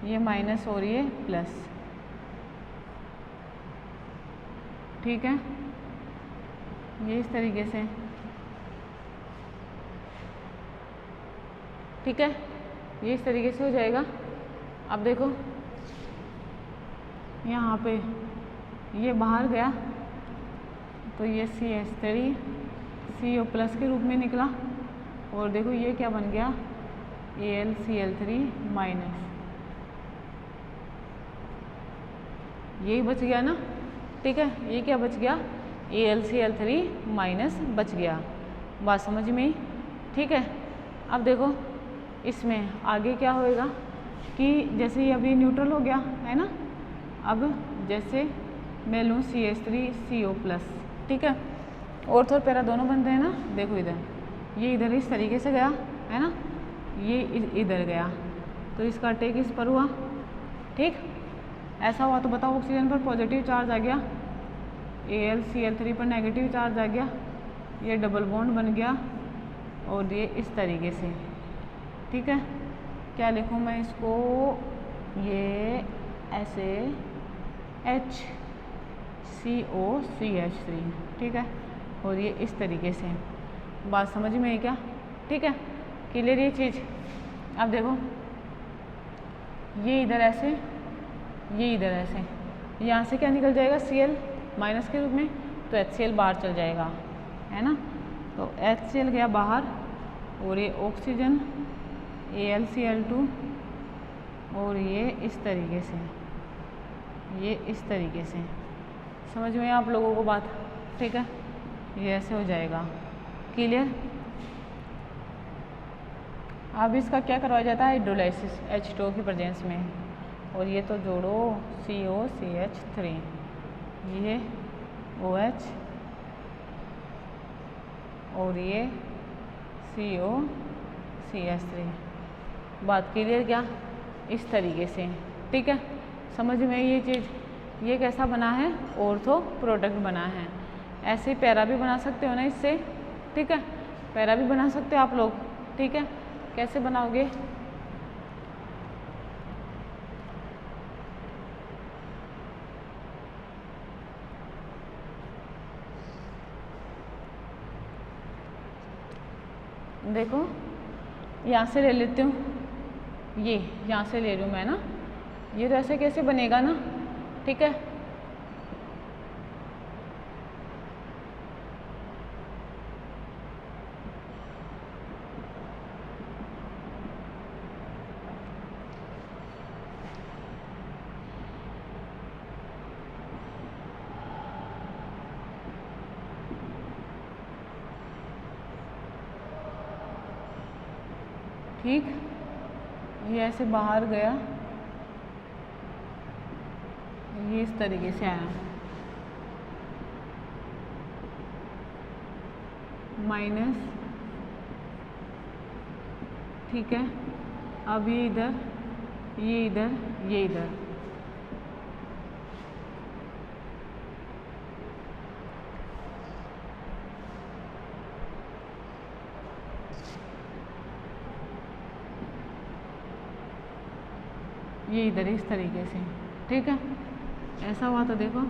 ये माइनस और ये प्लस, ठीक है। ये इस तरीके से, ठीक है, ये इस तरीके से हो जाएगा। अब देखो यहाँ पे ये बाहर गया तो ये CH3 CO प्लस के रूप में निकला, और देखो ये क्या बन गया, AlCl3 माइनस, यही बच गया ना, ठीक है। ये क्या बच गया, AlCl3 माइनस बच गया। बात समझ में आई, ठीक है। अब देखो इसमें आगे क्या होएगा कि जैसे ये अभी न्यूट्रल हो गया है ना, अब जैसे मैं लूँ CH3CO प्लस, ठीक है, ऑर्थ और पैरा दोनों बनते हैं ना। देखो इधर, ये इधर इस तरीके से गया है ना, ये इधर गया, तो इसका टेक इस पर हुआ, ठीक। ऐसा हुआ तो बताओ, ऑक्सीजन पर पॉजिटिव चार्ज आ गया, AlCl3 पर नेगेटिव चार्ज आ गया, ये डबल बॉन्ड बन गया, और ये इस तरीके से, ठीक है। क्या लिखूँ मैं इसको, ये ऐसे HCOCH3, ठीक है, और ये इस तरीके से। बात समझ में आई क्या, ठीक है, क्लियर ये चीज़। अब देखो ये इधर ऐसे, ये इधर ऐसे, यहाँ से क्या निकल जाएगा, Cl माइनस के रूप में, तो HCl बाहर चल जाएगा, है ना। तो HCl गया बाहर, और ये ऑक्सीजन AlCl2, और ये इस तरीके से, ये इस तरीके से। समझ में आप लोगों को बात, ठीक है, ये ऐसे हो जाएगा, क्लियर। अब इसका क्या करवाया जाता है, हाइड्रोलाइसिस H2O की प्रेजेंस में, और ये तो जोड़ो COCH3, ये OH, और ये COCH3। बात क्लियर क्या, इस तरीके से, ठीक है। समझ में ये चीज़। ये कैसा बना है, ऑर्थो प्रोडक्ट बना है। ऐसे पैरा भी बना सकते हो ना इससे, ठीक है, पैरा भी बना सकते हो आप लोग, ठीक है। कैसे बनाओगे, देखो यहाँ से ले लेती हूँ, ये यहाँ से ले रही हूँ मैं ना, ये तो ऐसे कैसे बनेगा ना, ठीक है। ठीक, ये ऐसे बाहर गया, ये इस तरीके से आया, माइनस, ठीक है। अब ये इधर, ये इधर, ये इधर, ये इधर इस तरीके से, ठीक है। ऐसा हुआ तो देखो,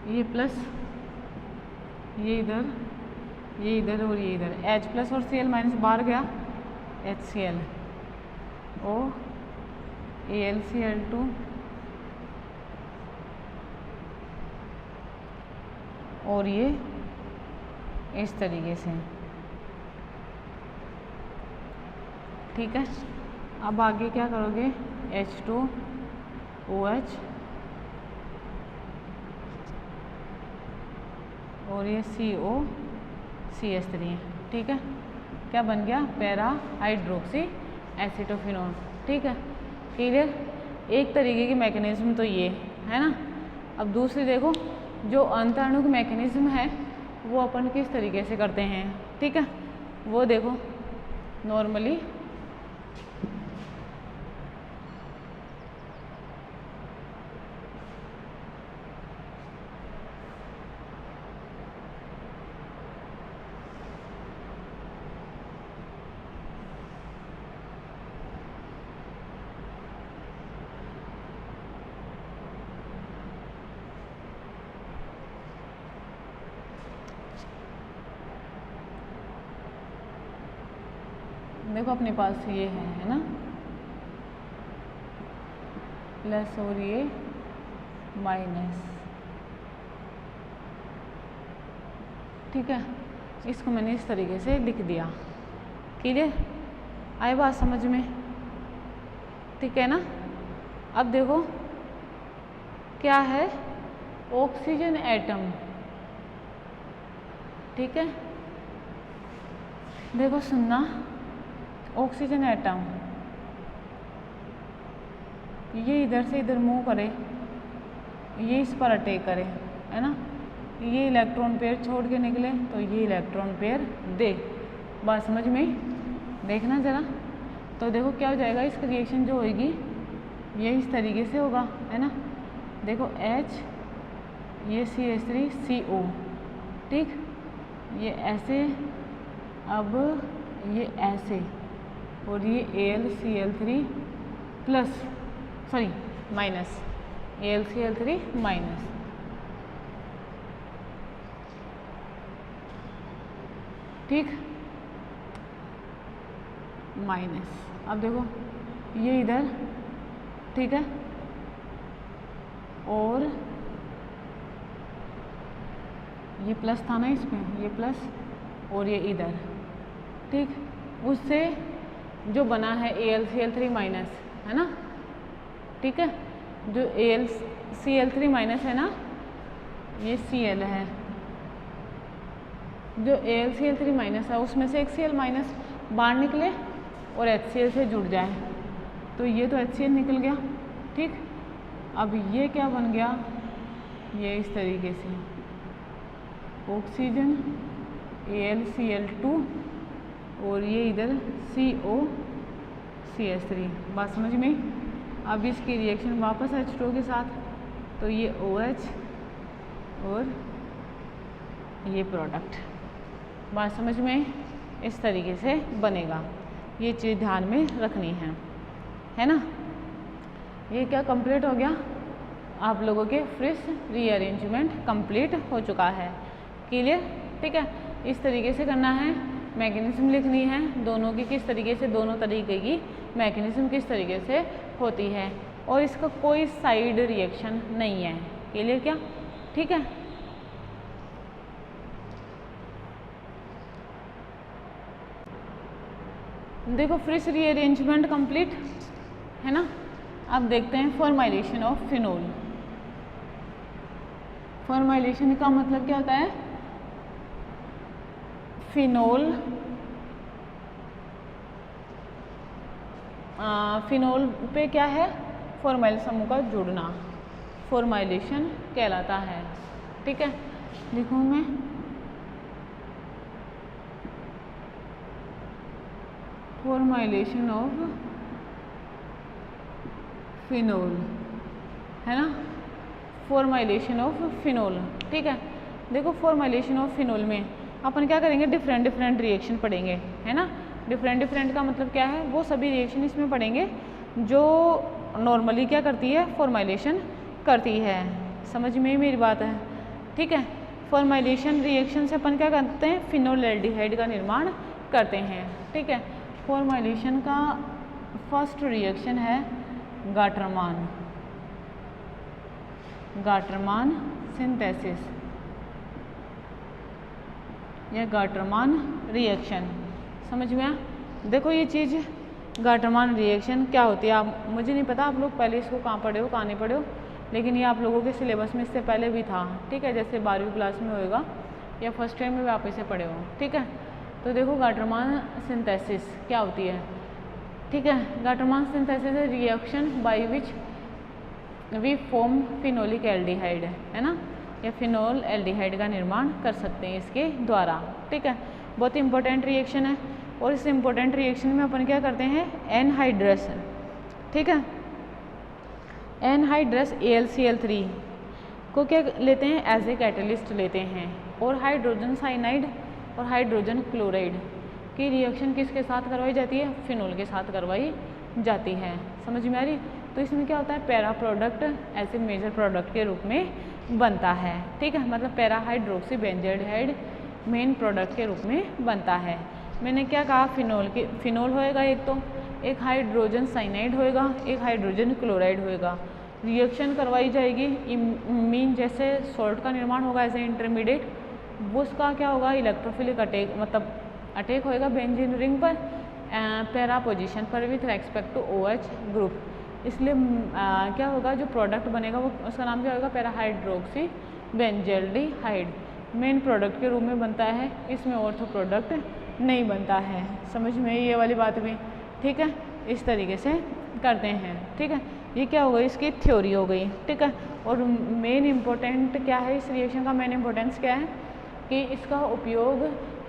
ये प्लस, ये इधर, ये इधर, और ये इधर, H प्लस और Cl माइनस बाहर गया, HCl, O AlCl2, और ये इस तरीके से, ठीक है। अब आगे क्या करोगे, H2OH, और ये COCH3, ठीक है। क्या बन गया, पैरा हाइड्रोक्सी एसिटोफिनोन, ठीक है, क्लियर। एक तरीके की मैकेनिज्म तो ये है ना। अब दूसरी देखो, जो अंतःअणुक मैकेनिज्म है वो अपन किस तरीके से करते हैं, ठीक है, वो देखो। नॉर्मली देखो अपने पास ये है ना, प्लस और ये माइनस, ठीक है। इसको मैंने इस तरीके से लिख दिया। क्लियर? आए बात समझ में? ठीक है ना। अब देखो क्या है, ऑक्सीजन एटम, ठीक है। देखो सुनना, ऑक्सीजन एटम ये इधर से इधर मूव करे, ये इस पर अटैक करे, है ना, ये इलेक्ट्रॉन पेयर छोड़ के निकले तो ये इलेक्ट्रॉन पेयर दे। बात समझ में? देखना ज़रा। तो देखो क्या हो जाएगा, इसका रिएक्शन जो होगी ये इस तरीके से होगा, है ना। देखो H, ये CH3CO, ठीक, ये ऐसे, अब ये ऐसे, और ये AlCl3 plus, sorry minus, AlCl3 minus, ठीक, माइनस। अब देखो ये इधर, ठीक है, और ये प्लस था ना इसमें, ये प्लस, और ये इधर, ठीक, उससे जो बना है AlCl3 माइनस, है ना, ठीक है। जो AlCl3 माइनस है ना, ये Cl है, जो AlCl3 माइनस है उसमें से एक Cl माइनस बाहर निकले और HCl से जुड़ जाए, तो ये तो HCl निकल गया, ठीक। अब ये क्या बन गया, ये इस तरीके से ऑक्सीजन AlCl2 और ये इधर COCH3। बात समझ में? अब इसकी रिएक्शन वापस H2 के साथ, तो ये OH और ये प्रोडक्ट। बात समझ में? इस तरीके से बनेगा। ये चीज़ ध्यान में रखनी है ना। ये क्या कंप्लीट हो गया, आप लोगों के फ्रिश रीअरेंजमेंट कंप्लीट हो चुका है। क्लियर? ठीक है, इस तरीके से करना है। मैकेनिज्म लिखनी है दोनों की, किस तरीके से, दोनों तरीके की मैकेनिज्म किस तरीके से होती है, और इसका कोई साइड रिएक्शन नहीं है। क्लियर क्या? ठीक है। देखो फ्रिश रीअरेंजमेंट कंप्लीट है ना। अब देखते हैं फॉर्माइलेशन ऑफ फिनोल। फॉर्माइलेशन का मतलब क्या होता है, फिनोल फिनोल पे क्या है, फॉर्माइल समूह का जुड़ना फॉर्माइलेशन कहलाता है। ठीक है, लिखूँ मैं फॉर्माइलेशन ऑफ फिनोल, है ना, फॉर्माइलेशन ऑफ फिनोल। ठीक है, देखो फॉर्माइलेशन ऑफ फिनोल में अपन क्या करेंगे, डिफरेंट डिफरेंट रिएक्शन पढ़ेंगे, है ना। डिफरेंट डिफरेंट का मतलब क्या है, वो सभी रिएक्शन इसमें पढ़ेंगे जो नॉर्मली क्या करती है, फॉर्माइलेशन करती है। समझ में मेरी बात है? ठीक है, फॉर्माइलेशन रिएक्शन से अपन क्या करते हैं, फिनोल्डिहाइड का निर्माण करते हैं। ठीक है, फॉर्माइलेशन का फर्स्ट रिएक्शन है गाटरमान, गाटरमान सिंथेसिस या गाटरमान रिएक्शन। समझ में आया? देखो ये चीज़ गाटरमान रिएक्शन क्या होती है, आप, मुझे नहीं पता आप लोग पहले इसको कहाँ पढ़े हो कहाँ नहीं पढ़े हो, लेकिन ये आप लोगों के सिलेबस में इससे पहले भी था। ठीक है, जैसे 12वीं क्लास में होएगा या फर्स्ट टाइम में भी आप इसे पढ़े हो। ठीक है, तो देखो गाटरमान सिंथेसिस क्या होती है। ठीक है, गाटरमान सिंथेसिस है reaction by which we form phenolic aldehyde, है ना, या फिनोल एल्डिहाइड का निर्माण कर सकते हैं इसके द्वारा। ठीक है, बहुत इंपॉर्टेंट रिएक्शन है, और इस इंपॉर्टेंट रिएक्शन में अपन क्या करते हैं, एनहाइड्रस, ठीक है, एनहाइड्रस AlCl3 को क्या लेते हैं, एज ए कैटलिस्ट लेते हैं, और हाइड्रोजन साइनाइड और हाइड्रोजन क्लोराइड की रिएक्शन किसके साथ करवाई जाती है, फिनोल के साथ करवाई जाती है। समझ में आ रही? तो इसमें क्या होता है, पैरा प्रोडक्ट ऐसे मेजर प्रोडक्ट के रूप में बनता है। ठीक है, मतलब पैरा हाइड्रोक्सी बेंजोल्डिहाइड मेन प्रोडक्ट के रूप में बनता है। मैंने क्या कहा, फिनोल होएगा एक हाइड्रोजन साइनाइड होएगा, एक हाइड्रोजन क्लोराइड होएगा। रिएक्शन करवाई जाएगी, मीन जैसे सॉल्ट का निर्माण होगा एज ए इंटरमीडिएट, वो उसका क्या होगा, इलेक्ट्रोफिलिक अटैक, मतलब अटैक होएगा बेंजीन रिंग पर पैरा पोजीशन पर with respect to OH group. इसलिए क्या होगा, जो प्रोडक्ट बनेगा वो उसका नाम क्या होगा, para hydroxy benzaldehyde. Main product के रूप में बनता है, इसमें ऑर्थो प्रोडक्ट नहीं बनता है। समझ में ये वाली बात भी, ठीक है। इस तरीके से करते हैं, ठीक है। ये क्या हो गई, इसकी थ्योरी हो गई, ठीक है। और मेन इम्पोर्टेंट क्या है, इस रिएक्शन का मेन इम्पोर्टेंस क्या है कि इसका उपयोग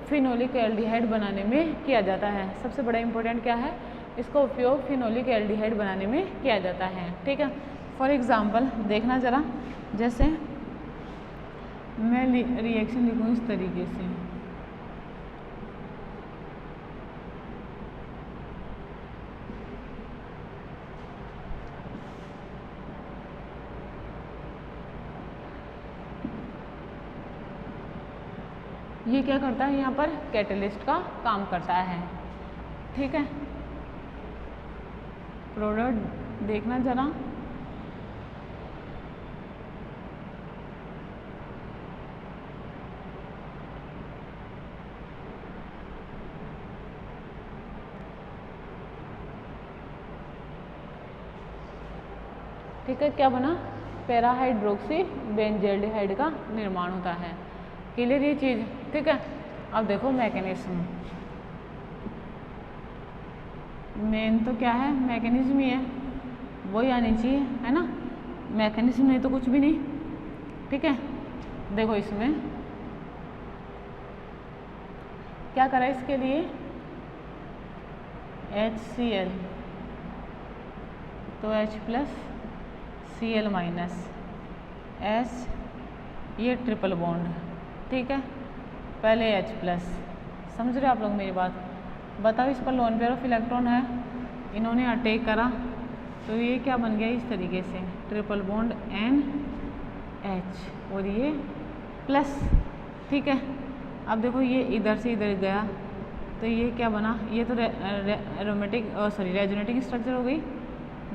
फिनोलिक एल्डिहाइड बनाने में किया जाता है। सबसे बड़ा इम्पोर्टेंट क्या है, इसका उपयोग फिनोलिक एल्डिहाइड बनाने में किया जाता है, ठीक है। फॉर एग्जांपल देखना ज़रा, जैसे मैं रिएक्शन लिखूँ इस तरीके से, ये क्या करता है, यहाँ पर कैटलिस्ट का काम करता है, ठीक है। प्रोडक्ट देखना जरा, ठीक है। क्या बना, पैरा हाइड्रोक्सी बेंजल्डिहाइड का निर्माण होता है। क्लियर ये चीज़, ठीक है। अब देखो मैकेनिज्म, मेन तो क्या है, मैकेनिज्म ही है, वही आनी चाहिए, है ना। मैकेनिज्म नहीं तो कुछ भी नहीं, ठीक है। देखो इसमें क्या करा, इसके लिए HCl तो H+Cl- S, ये ट्रिपल बॉन्ड, ठीक है। पहले H+, समझ रहे हो आप लोग मेरी बात। बताओ, इस पर लोन पेयर ऑफ इलेक्ट्रॉन है, इन्होंने अटैक करा तो ये क्या बन गया, इस तरीके से ट्रिपल बॉन्ड NH और ये प्लस, ठीक है। अब देखो ये इधर से इधर गया तो ये क्या बना, ये तो रेजोनेटिंग स्ट्रक्चर हो गई,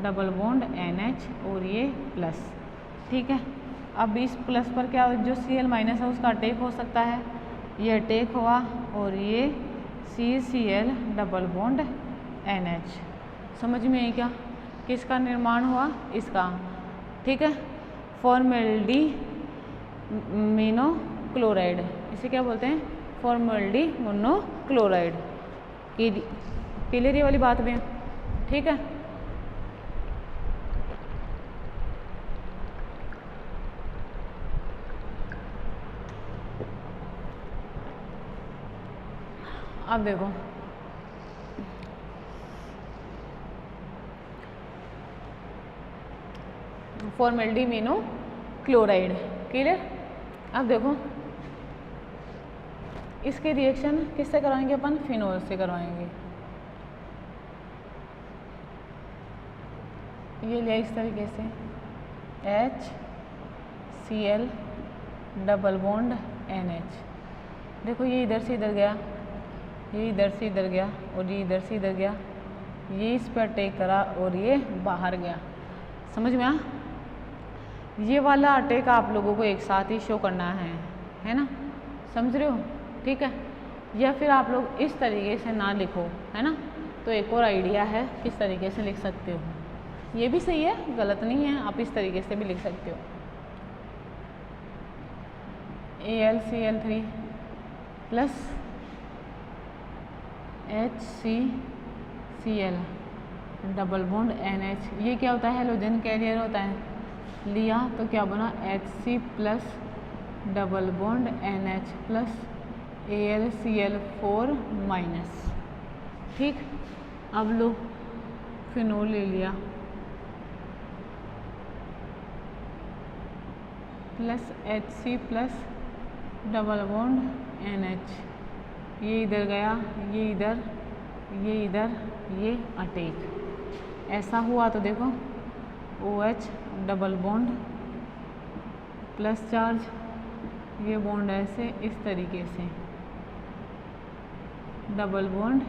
डबल बॉन्ड NH और ये प्लस, ठीक है। अब इस प्लस पर क्या, जो Cl- है उसका अटैक हो सकता है, ये अटैक हुआ और ये CCl डबल बॉन्ड NH। समझ में आई क्या, किसका निर्माण हुआ, इसका, ठीक है। फॉर्मेल्डी मोनोक्लोराइड, इसे क्या बोलते हैं, फॉर्मेल्डी मोनोक्लोराइड। क्लियर ये वाली बात में, ठीक है। अब देखो फॉर्मेल्डी मोनोक्लोराइड, क्लियर। अब देखो इसके रिएक्शन किससे करवाएंगे अपन, फिनोल से करवाएंगे। ये लिया इस तरीके से HCl डबल बॉन्ड NH। देखो ये इधर से इधर गया, ये इधर से इधर गया और ये इधर से इधर गया, ये इस पर अटैक करा और ये बाहर गया। समझ में आ, ये वाला अटैक आप लोगों को एक साथ ही शो करना है ना, समझ रहे हो, ठीक है। या फिर आप लोग इस तरीके से ना लिखो, है ना, तो एक और आइडिया है किस तरीके से लिख सकते हो, ये भी सही है, गलत नहीं है, आप इस तरीके से भी लिख सकते हो। AlCl3 plus HCCl double bond NH, ये क्या होता है, हेलोजन कैरियर होता है, लिया तो क्या बना, HC plus double bond NH plus AlCl4 minus, ठीक। अब लो फिनोल ले लिया, plus HC plus double bond NH, ये इधर गया, ये इधर, ये इधर, ये अटैक, ऐसा हुआ तो देखो OH double bond plus charge, ये बॉन्ड ऐसे इस तरीके से, डबल बॉन्ड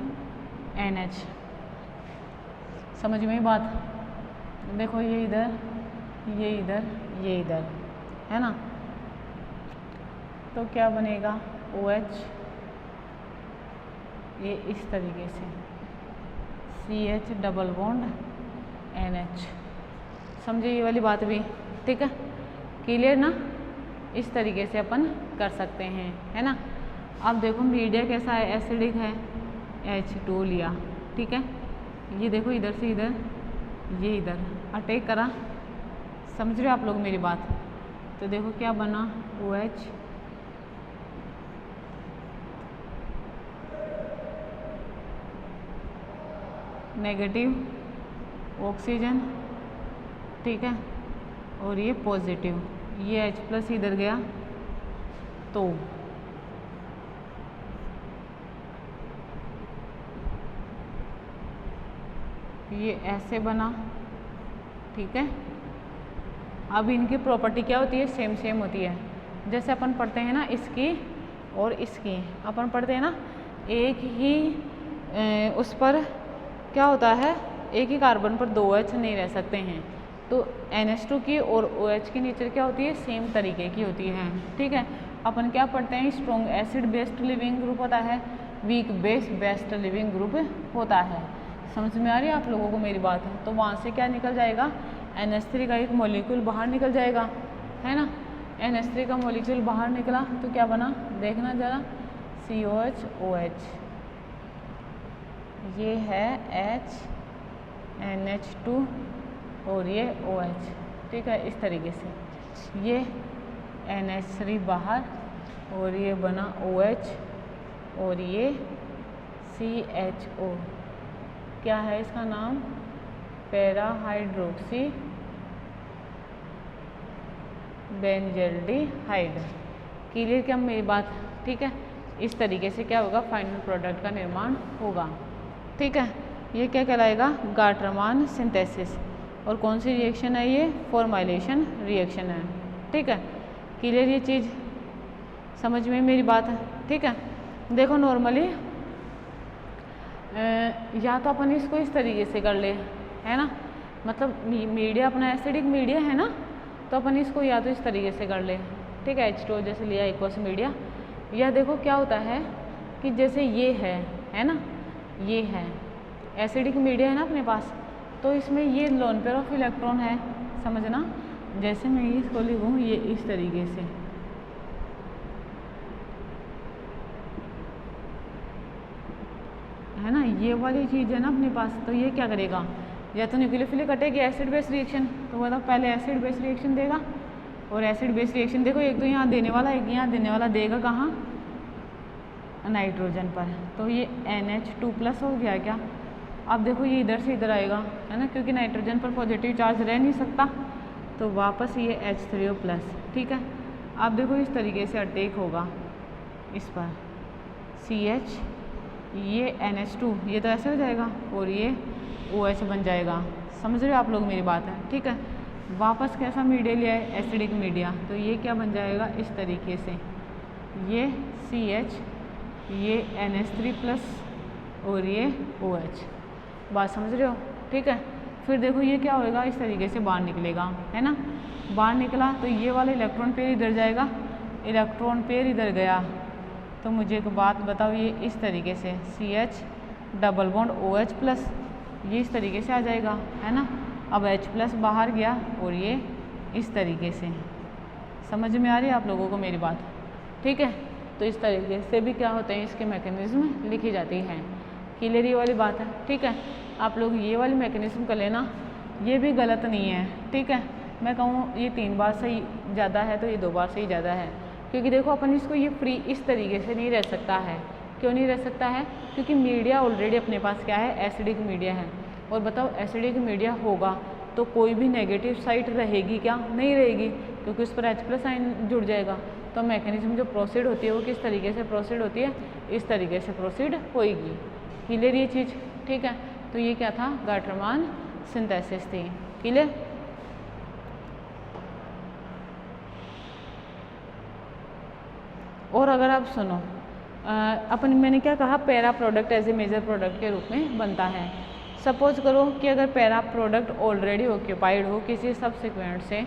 NH। समझ में बात? देखो ये इधर, ये इधर, ये इधर, है ना, तो क्या बनेगा OH, ये इस तरीके से CH डबल बॉन्ड NH। समझे ये वाली बात भी? ठीक है, क्लियर ना? इस तरीके से अपन कर सकते हैं, है ना। अब देखो मीडिया कैसा है, एसिडिक है, H2 लिया, ठीक है, ये देखो इधर से इधर, ये इधर अटैक करा। समझ रहे हो आप लोग मेरी बात? तो देखो क्या बना, OH नेगेटिव ऑक्सीजन, ठीक है, और ये पॉजिटिव, ये H प्लस इधर गया, तो ये ऐसे बना, ठीक है। अब इनकी प्रॉपर्टी क्या होती है, सेम सेम होती है। जैसे अपन पढ़ते हैं ना इसकी और इसकी, अपन पढ़ते हैं ना एक ही उस पर क्या होता है, एक ही कार्बन पर 2 H नहीं रह सकते हैं, तो NH2 की और OH की नेचर क्या होती है, सेम तरीके की होती है, ठीक है। अपन क्या पढ़ते हैं, strong acid based leaving group होता है, weak base based leaving group होता है। समझ में आ रही है आप लोगों को मेरी बात? है तो वहाँ से क्या निकल जाएगा, NH3 का एक मॉलिक्यूल बाहर निकल जाएगा, है ना। NH3 का मॉलिक्यूल बाहर निकला तो क्या बना, देखना ज़रा, COH OH, ये है H NH2 और ये OH, ठीक है, इस तरीके से ये NH3 बाहर और ये बना OH और ये CHO, क्या है इसका नाम, पैरा हाइड्रोक्सी बेंजल्डिहाइड। क्लियर क्या मेरी बात? ठीक है, इस तरीके से क्या होगा, फाइनल प्रोडक्ट का निर्माण होगा, ठीक है। ये क्या कहलाएगा, गाटरमान सिंथेसिस। और कौन सी रिएक्शन है ये, फॉर्माइलेशन रिएक्शन है, ठीक है। क्लियर ये चीज़ समझ में मेरी बात है? ठीक है, देखो नॉर्मली या तो अपन इसको इस तरीके से कर ले, है ना, मतलब मीडिया अपना एसिडिक मीडिया है ना, तो अपन इसको या तो इस तरीके से कर ले, ठीक है, H2 जैसे लिया एक्वस मीडिया। या देखो क्या होता है कि जैसे ये है ना, ये है एसिडिक मीडिया है ना अपने पास, तो इसमें ये लोन पेयर ऑफ इलेक्ट्रॉन है, समझना। जैसे मैं इसको लिखूँ ये इस तरीके से, है ना, ये वाली चीज़ है ना अपने पास, तो ये क्या करेगा, या तो न्यूक्लियोफिलिक कटेगी एसिड बेस रिएक्शन, तो मतलब पहले एसिड बेस रिएक्शन देगा, और एसिड बेस रिएक्शन देखो एक तो यहाँ देने वाला, एक यहाँ देने वाला, देगा कहाँ, नाइट्रोजन पर, तो ये NH2 प्लस हो गया क्या। अब देखो ये इधर से इधर आएगा, है ना, क्योंकि नाइट्रोजन पर पॉजिटिव चार्ज रह नहीं सकता, तो वापस ये H3O प्लस, ठीक है। अब देखो इस तरीके से अटैक होगा इस पर, CH, ये NH2, ये तो ऐसे हो जाएगा, और ये OH बन जाएगा। समझ रहे हो आप लोग मेरी बात है? ठीक है, वापस कैसा मीडिया लिया है, एसिडिक मीडिया, तो ये क्या बन जाएगा इस तरीके से, ये CH, ये NH3 प्लस और ये OH। बात समझ रहे हो? ठीक है, फिर देखो ये क्या होएगा, इस तरीके से बाहर निकलेगा, है ना। बाहर निकला तो ये वाला इलेक्ट्रॉन पेयर इधर जाएगा, इलेक्ट्रॉन पेयर इधर गया, तो मुझे एक बात बताओ, ये इस तरीके से CH double bond OH plus, ये इस तरीके से आ जाएगा, है ना। अब H प्लस बाहर गया और ये इस तरीके से, समझ में आ रही है आप लोगों को मेरी बात? ठीक है, तो इस तरीके से भी क्या होते हैं, इसके मैकेनिज्म लिखी जाती हैं। क्लियर ये वाली बात है? ठीक है, आप लोग ये वाली मैकेनिज्म कर लेना, ये भी गलत नहीं है, ठीक है। मैं कहूँ ये 3 बार सही ज़्यादा है तो ये 2 बार सही ज़्यादा है, क्योंकि देखो अपन इसको ये फ्री इस तरीके से नहीं रह सकता है। क्यों नहीं रह सकता है? क्योंकि मीडिया ऑलरेडी अपने पास क्या है, एसिडिक मीडिया है। और बताओ एसिडिक मीडिया होगा तो कोई भी नेगेटिव साइड रहेगी क्या? नहीं रहेगी, क्योंकि उस पर H प्लस आयन जुड़ जाएगा। तो मैकेनिज्म जो प्रोसीड होती है वो किस तरीके से प्रोसीड होती है, इस तरीके से प्रोसीड होएगी। क्लियर ये चीज़? ठीक है, तो ये क्या था, गाटरमान सिंथेसिस थी। क्लियर? और अगर आप सुनो अपन मैंने क्या कहा, para product as a major product के रूप में बनता है। सपोज करो कि अगर पैरा प्रोडक्ट ऑलरेडी ऑक्यूपाइड हो किसी सबसिक्वेंट से,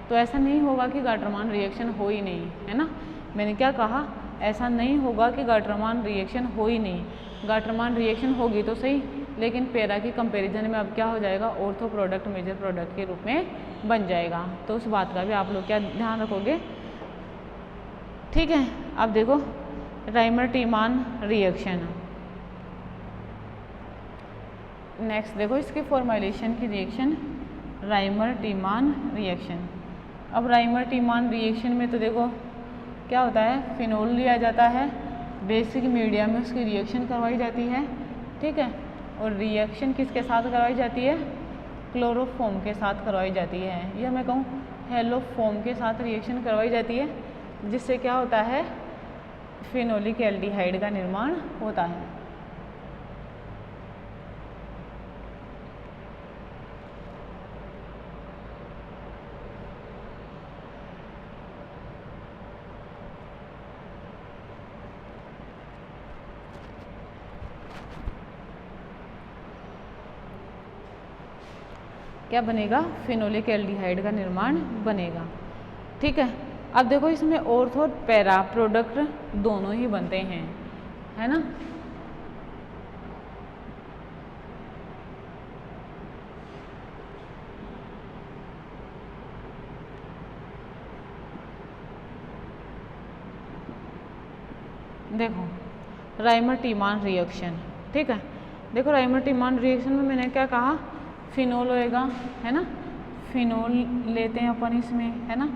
तो ऐसा नहीं होगा कि गाटरमान रिएक्शन हो ही नहीं, है ना। मैंने क्या कहा, ऐसा नहीं होगा कि गाटरमान रिएक्शन हो ही नहीं, गाटरमान रिएक्शन होगी तो सही, लेकिन पैरा की कंपैरिजन में अब क्या हो जाएगा, ऑर्थो प्रोडक्ट मेजर प्रोडक्ट के रूप में बन जाएगा। तो उस बात का भी आप लोग क्या ध्यान रखोगे, ठीक है। अब देखो राइमर टीमान रिएक्शन, नेक्स्ट देखो इसके फॉर्मुलेशन की रिएक्शन, राइमर टीमान रिएक्शन। अब राइमर टीमान रिएक्शन में तो देखो क्या होता है, फिनोल लिया जाता है, बेसिक मीडिया में उसकी रिएक्शन करवाई जाती है, ठीक है। और रिएक्शन किसके साथ करवाई जाती है, क्लोरोफॉर्म के साथ करवाई जाती है, या मैं कहूँ हेलोफॉर्म के साथ रिएक्शन करवाई जाती है, जिससे क्या होता है, फिनोलिक एल्डिहाइड का निर्माण होता है। क्या बनेगा, फिनोलिक एल्डिहाइड का निर्माण बनेगा, ठीक है। अब देखो इसमें ऑर्थो और पैरा प्रोडक्ट दोनों ही बनते हैं, है ना। देखो राइमर टीमान रिएक्शन, ठीक है। देखो राइमर टीमान रिएक्शन में मैंने क्या कहा, फिनोल होएगा, है ना, फिनोल लेते हैं अपन इसमें, है ना।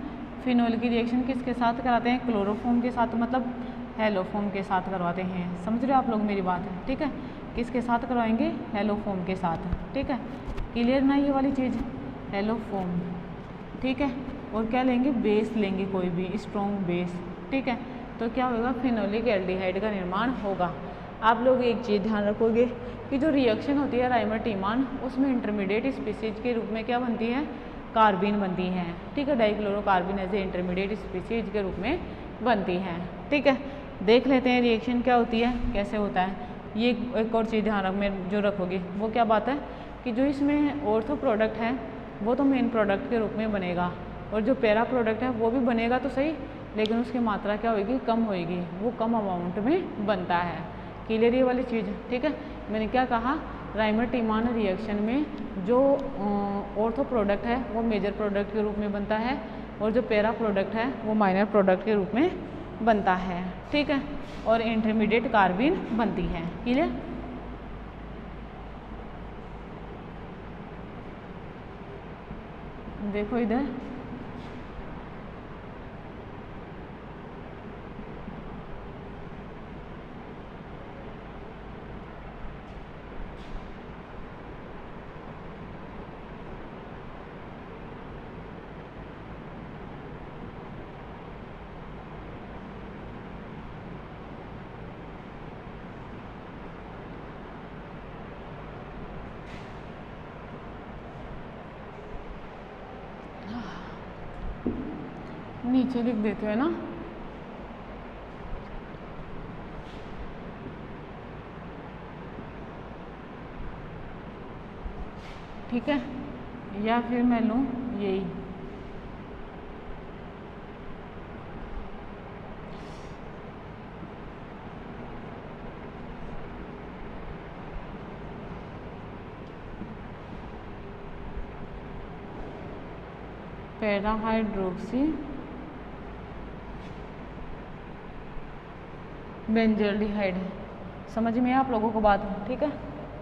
फिनोल की रिएक्शन किसके साथ कराते हैं, क्लोरोफॉर्म के साथ, मतलब हेलोफॉर्म के साथ करवाते हैं। समझ रहे हो आप लोग मेरी बात है, ठीक है। किसके साथ करवाएंगे, हेलोफॉर्म के साथ, ठीक है। क्लियर ना ये वाली चीज़, हेलोफॉर्म, ठीक है। और क्या लेंगे, बेस लेंगे, कोई भी स्ट्रॉन्ग बेस, ठीक है। तो क्या होगा, फिनोलिक एल्डिहाइड का निर्माण होगा। आप लोग एक चीज़ ध्यान रखोगे कि जो रिएक्शन होती है राइमर टीमान, उसमें इंटरमीडिएट स्पीसीज के रूप में क्या बनती है, कार्बिन बनती है, ठीक है। Dichlorocarbene as an intermediate species के रूप में बनती है, ठीक है। देख लेते हैं रिएक्शन क्या होती है, कैसे होता है। ये एक और चीज़ ध्यान में जो रखोगे वो क्या बात है कि जो इसमें ऑर्थो प्रोडक्ट है वो तो मेन प्रोडक्ट के रूप में बनेगा, और जो पैरा प्रोडक्ट है वो भी बनेगा तो सही, लेकिन उसकी मात्रा क्या होगी, कम होएगी, वो कम अमाउंट में बनता है। क्लियर ये वाली चीज़, ठीक है। मैंने क्या कहा, राइमर टीमान रिएक्शन में जो ऑर्थो प्रोडक्ट है वो मेजर प्रोडक्ट के रूप में बनता है, और जो पैरा प्रोडक्ट है वो माइनर प्रोडक्ट के रूप में बनता है, ठीक है। और इंटरमीडिएट कार्बिन बनती है। क्लियर, देखो इधर नीचे लिख देते हैं ना, ठीक है। या फिर मैं लूँ यही, पैरा हाइड्रोक्सी बेंजल्डिहाइड। समझ में आप लोगों को बात, ठीक है।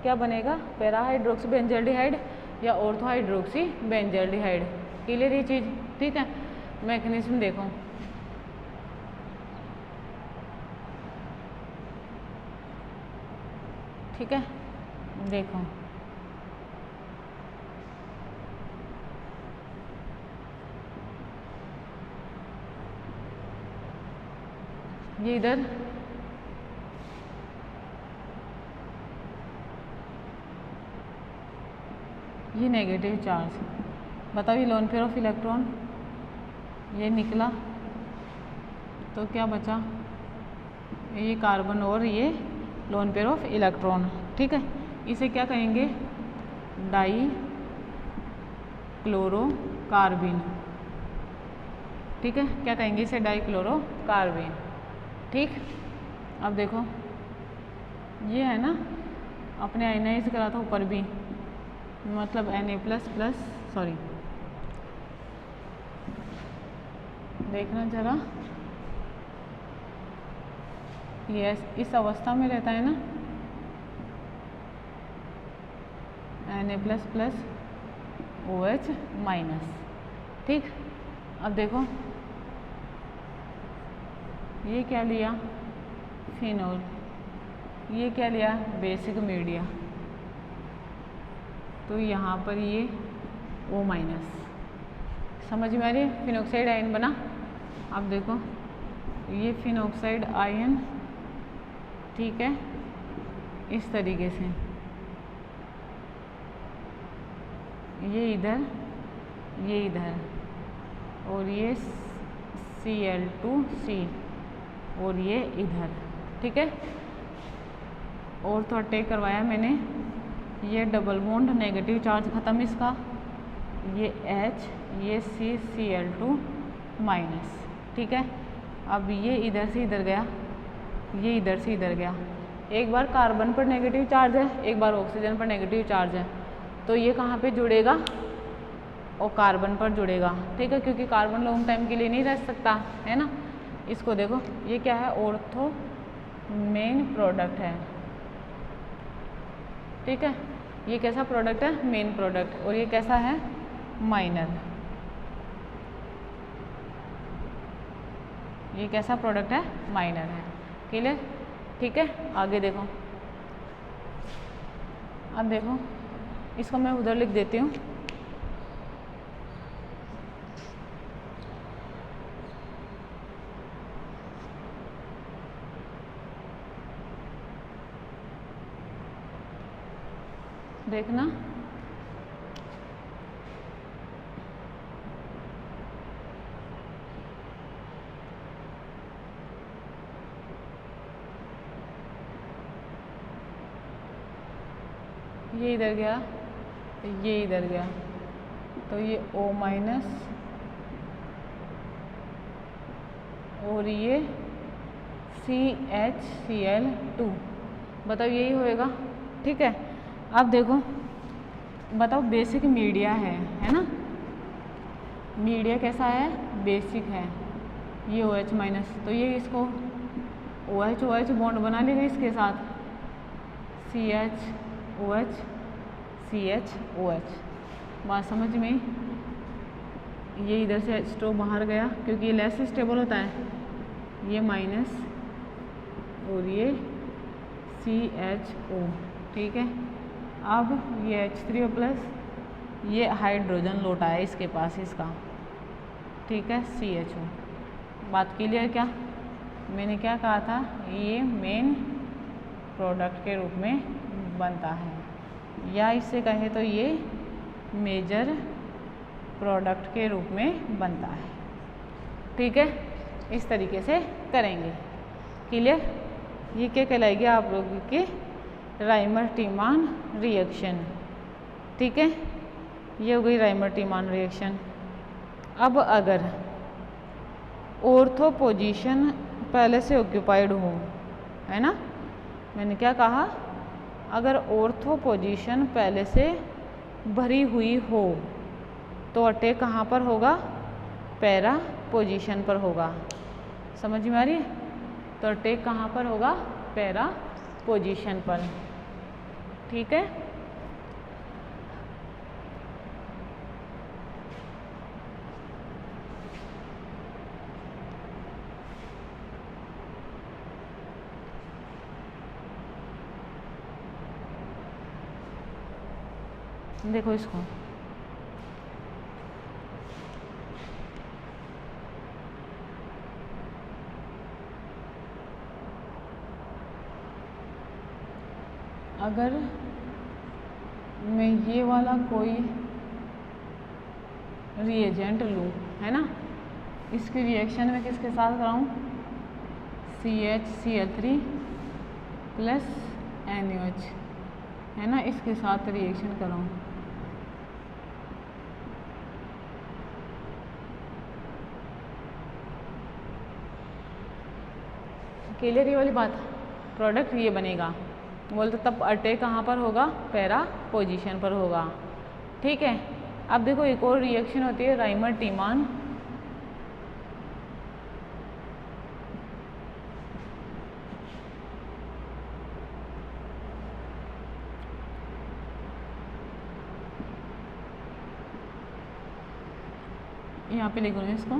क्या बनेगा, पैरा हाइड्रोक्सी बेंजल्डिहाइड या ऑर्थो हाइड्रोक्सी बेंजल्डिहाइड। क्लियर ये चीज़, ठीक है। मैकेनिज्म देखो, ठीक है। देखो ये इधर ये नेगेटिव चार्ज, बताओ ये लोन पेयर ऑफ इलेक्ट्रॉन ये निकला, तो क्या बचा, ये कार्बन और ये लोन पेयर ऑफ इलेक्ट्रॉन, ठीक है। इसे क्या कहेंगे, डाई क्लोरोकार्बिन, ठीक है। क्या कहेंगे इसे, डाई क्लोरोकार्बिन, ठीक। अब देखो ये है ना, अपने आयनाइज करा था ऊपर भी, मतलब Na++, सॉरी देखना जरा, ये इस अवस्था में रहता है ना, Na++ OH-, ठीक। अब देखो ये क्या लिया, फिनोल, ये क्या लिया, बेसिक मीडिया, तो यहाँ पर ये O-, समझ में आ रही है, फिनॉक्साइड आयन बना। अब देखो ये फिनॉक्साइड आयन, ठीक है, इस तरीके से ये इधर, ये इधर, और ये Cl2C और ये इधर, ठीक है। और तो अटैक करवाया मैंने, ये डबल बॉन्ड नेगेटिव चार्ज ख़त्म इसका, ये H, ये Cl2-, ठीक है। अब ये इधर से इधर गया, ये इधर से इधर गया, एक बार कार्बन पर नेगेटिव चार्ज है, एक बार ऑक्सीजन पर नेगेटिव चार्ज है, तो ये कहाँ पे जुड़ेगा, और कार्बन पर जुड़ेगा, ठीक है, क्योंकि कार्बन लॉन्ग टाइम के लिए नहीं रह सकता है ना। इसको देखो ये क्या है, ऑर्थो मेन प्रोडक्ट है, ठीक है। ये कैसा प्रोडक्ट है, मेन प्रोडक्ट, और ये कैसा है, माइनर। ये कैसा प्रोडक्ट है, माइनर है, क्लियर, ठीक है। आगे देखो, अब देखो इसको मैं उधर लिख देती हूँ, देखना ये इधर गया, ये इधर गया, तो ये O- और ये CHCl2, बताओ यही होएगा, ठीक है। अब देखो बताओ, बेसिक मीडिया है ना, मीडिया कैसा है, बेसिक है, ये OH-, तो ये इसको OH बॉन्ड बना लेगा इसके साथ, CHOH CHOH, बात समझ में। ये इधर से H2 बाहर गया, क्योंकि ये लेस स्टेबल होता है, ये माइनस और ये CHO, ठीक है। अब ये H3O+, ये हाइड्रोजन लौट आया इसके पास इसका, ठीक है, CHO। बात क्लियर क्या, मैंने क्या कहा था, ये मेन प्रोडक्ट के रूप में बनता है, या इससे कहे तो ये मेजर प्रोडक्ट के रूप में बनता है, ठीक है। इस तरीके से करेंगे, क्लियर। ये क्या कहलाएगी आप लोगों की, राइमर-टीमान रिएक्शन, ठीक है। ये हो गई राइमर-टीमान रिएक्शन। अब अगर ऑर्थो पोजीशन पहले से ऑक्यूपाइड हो, है ना, मैंने क्या कहा, अगर ऑर्थो पोजीशन पहले से भरी हुई हो तो अटैक कहाँ पर होगा, पैरा पोजीशन पर होगा, समझ में आ रही है। तो अटैक कहाँ पर होगा, पैरा पोजीशन पर, ठीक है। देखो इसको, अगर मैं ये वाला कोई रिएजेंट लूँ, है ना, इसकी रिएक्शन में किसके साथ कराऊँ, CHCl3 प्लस NaOH है ना, इसके साथ रिएक्शन करो। क्लियर ये वाली बात, प्रोडक्ट ये बनेगा। बोलते तब अटे कहाँ पर होगा, पैरा पोजीशन पर होगा। ठीक है, अब देखो एक और रिएक्शन होती है राइमर टीमान। यहाँ पे लिखूँ इसको,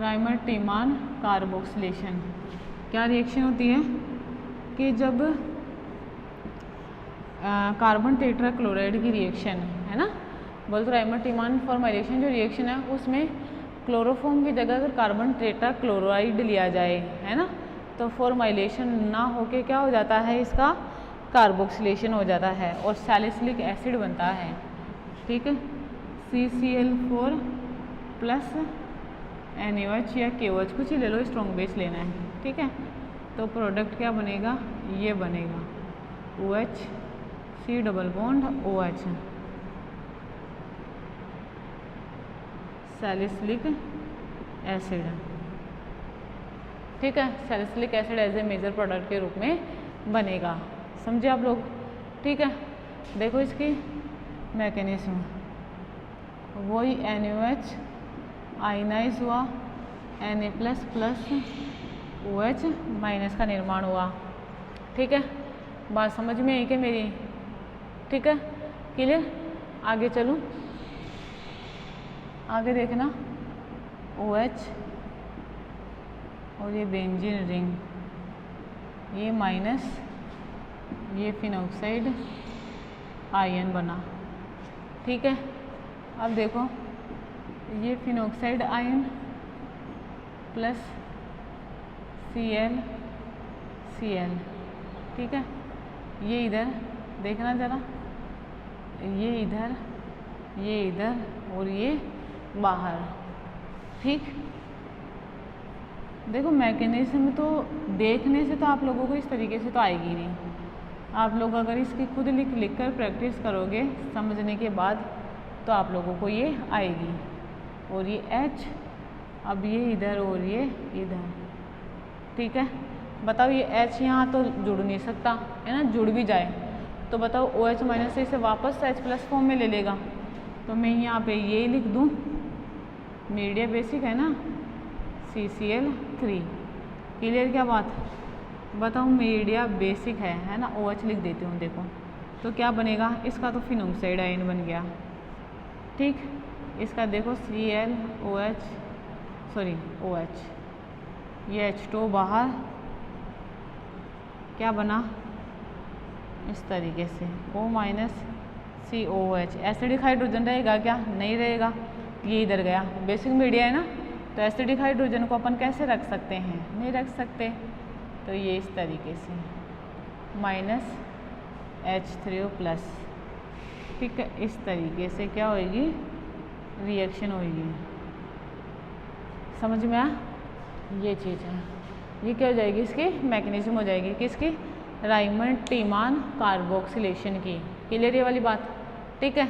राइमर टीमान कार्बोक्सिलेशन। क्या रिएक्शन होती है कि जब कार्बन टेट्रा क्लोराइड की रिएक्शन है ना, बोलते राइमर टीमान फॉर्माइलेशन जो रिएक्शन है उसमें क्लोरोफॉर्म की जगह अगर कार्बन टेट्रा क्लोराइड लिया जाए है ना, तो फॉर्माइलेशन ना होके क्या हो जाता है, इसका कार्बोक्सिलेशन हो जाता है और सैलिसिलिक एसिड बनता है। ठीक है, CCl4 प्लस NaOH या KOH कुछ ही ले लो, स्ट्रॉन्ग बेस लेना है। ठीक है, तो प्रोडक्ट क्या बनेगा, ये बनेगा OH C double bond OH salicylic acid. ठीक है, salicylic acid as a major product के रूप में बनेगा। समझे आप लोग। ठीक है, देखो इसकी मैकेनिज्म, वही NaOH आयनाइज हुआ, Na plus plus OH minus का निर्माण हुआ। ठीक है, बात समझ में आई क्या मेरी। ठीक है, क्लियर। आगे चलूँ, आगे देखना, OH और ये बेंजीन रिंग, ये माइनस, ये फिनॉक्साइड आयन बना। ठीक है, अब देखो ये फिनॉक्साइड आयन प्लस Cl। ठीक है, ये इधर देखना ज़रा, ये इधर, ये इधर और ये बाहर। ठीक, देखो मैकेनिज्म तो देखने से तो आप लोगों को इस तरीके से तो आएगी नहीं। आप लोग अगर इसकी खुद लिख कर प्रैक्टिस करोगे समझने के बाद तो आप लोगों को ये आएगी। और ये H, अब ये इधर और ये इधर। ठीक है, बताओ ये H यहाँ तो जुड़ नहीं सकता है ना, जुड़ भी जाए तो बताओ OH माइनस से इसे वापस H प्लस फॉर्म में ले लेगा। तो मैं यहाँ पे ये लिख दूँ, मीडिया बेसिक है ना CCl3। क्लियर क्या बात, बताओ मीडिया बेसिक है ना, OH लिख देती हूँ। देखो तो क्या बनेगा, इसका तो फिनॉक्साइड आयन बन गया। ठीक, इसका देखो ClOH सॉरी OH, ये H2 बाहर क्या बना इस तरीके से, O minus COH। Acidic hydrogen रहेगा क्या, नहीं रहेगा, ये इधर गया। बेसिक मीडिया है ना, तो एसिडिक हाइड्रोजन को अपन कैसे रख सकते हैं, नहीं रख सकते। तो ये इस तरीके से माइनस H3O प्लस। ठीक है, इस तरीके से क्या होगी, रिएक्शन होगी। समझ में आया, ये चीज़ है। ये क्या हो जाएगी, इसकी मैकेनिज्म हो जाएगी किसकी, राइमर टीमान कार्बोक्सिलेशन की। क्लियर ये वाली बात। ठीक है।